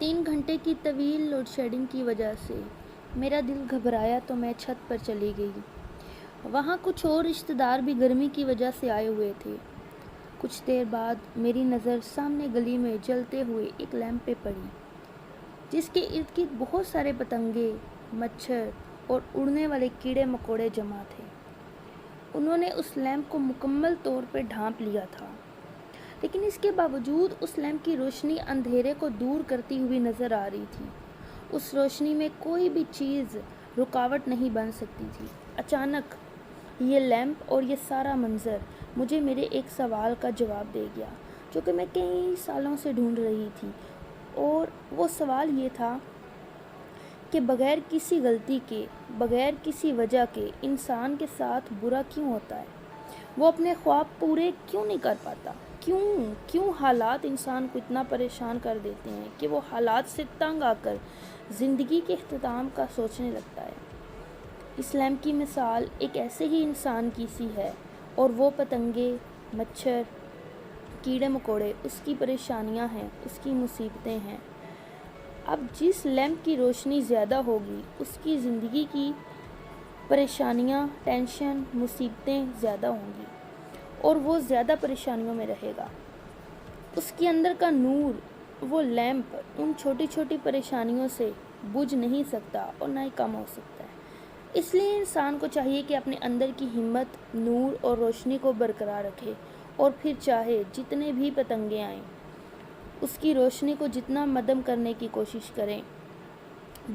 3 گھنٹے کی طویل لوڈ شیڈنگ کی وجہ سے میرا دل گھبرایا تو میں چھت پر چلی گئی۔ وہاں کچھ اور رشتہ دار بھی گرمی کی وجہ سے آئے ہوئے تھے۔ کچھ دیر بعد میری نظر سامنے گلی میں جلتے ہوئے ایک لیمپ پہ پڑی، جس کے ارد گرد بہت سارے پتنگے، مچھر اور اڑنے والے کیڑے مکوڑے جمع تھے۔ انہوں نے اس لیمپ کو مکمل طور پہ ڈھانپ لیا تھا، لیکن اس کے باوجود اس لیمپ کی روشنی اندھیرے کو دور کرتی ہوئی نظر آ رہی تھی۔ اس روشنی میں کوئی بھی چیز رکاوٹ نہیں بن سکتی تھی۔ اچانک یہ لیمپ اور یہ سارا منظر مجھے میرے ایک سوال کا جواب دے گیا، جو کہ میں کئی سالوں سے ڈھونڈ رہی تھی، اور وہ سوال یہ تھا کہ بغیر کسی غلطی کے، بغیر کسی وجہ کے انسان کے ساتھ برا کیوں ہوتا ہے؟ وہ اپنے خواب پورے کیوں نہیں کر پاتا؟ کیوں حالات انسان کو اتنا پریشان کر دیتے ہیں کہ وہ حالات سے تنگ آ کر زندگی کے اختتام کا سوچنے لگتا ہے؟ اس لیمپ کی مثال ایک ایسے ہی انسان کی سی ہے، اور وہ پتنگے، مچھر، کیڑے مکوڑے اس کی پریشانیاں ہیں، اس کی مصیبتیں ہیں۔ اب جس لیمپ کی روشنی زیادہ ہوگی، اس کی زندگی کی پریشانیاں، ٹینشن، مصیبتیں زیادہ ہوں گی، اور وہ زیادہ پریشانیوں میں رہے گا۔ اس کے اندر کا نور، وہ لیمپ ان چھوٹی چھوٹی پریشانیوں سے بجھ نہیں سکتا اور نہ ہی کم ہو سکتا ہے۔ اس لیے انسان کو چاہیے کہ اپنے اندر کی ہمت، نور اور روشنی کو برقرار رکھے، اور پھر چاہے جتنے بھی پتنگے آئیں، اس کی روشنی کو جتنا مدھم کرنے کی کوشش کریں،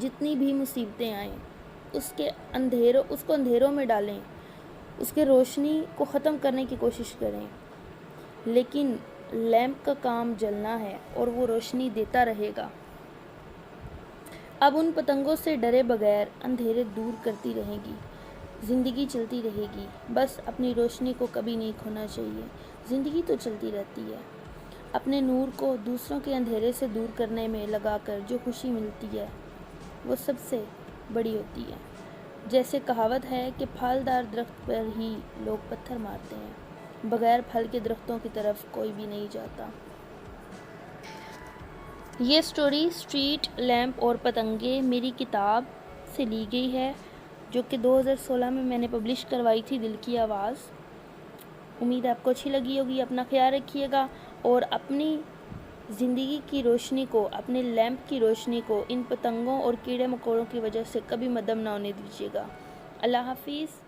جتنی بھی مصیبتیں آئیں، اس کو اندھیروں میں ڈالیں، اس کے روشنی کو ختم کرنے کی کوشش کریں، لیکن لیمپ کا کام جلنا ہے اور وہ روشنی دیتا رہے گا۔ اب ان پتنگوں سے ڈرے بغیر اندھیرے دور کرتی رہے گی، زندگی چلتی رہے گی۔ بس اپنی روشنی کو کبھی نہیں کھونا چاہیے۔ زندگی تو چلتی رہتی ہے۔ اپنے نور کو دوسروں کے اندھیرے سے دور کرنے میں لگا کر جو خوشی ملتی ہے، وہ سب سے بڑی ہوتی ہے۔ جیسے کہاوت ہے کہ پھلدار درخت پر ہی لوگ پتھر مارتے ہیں، بغیر پھل کے درختوں کی طرف کوئی بھی نہیں جاتا۔ یہ سٹوری اسٹریٹ لیمپ اور پتنگے میری کتاب سے لی گئی ہے، جو کہ 2016 میں میں نے پبلش کروائی تھی، دل کی آواز۔ امید آپ کو اچھی لگی ہوگی۔ اپنا خیال رکھیے گا، اور اپنی زندگی کی روشنی کو، اپنے لیمپ کی روشنی کو ان پتنگوں اور کیڑے مکوڑوں کی وجہ سے کبھی مدھم نہ ہونے دیجیے گا۔ اللہ حافظ۔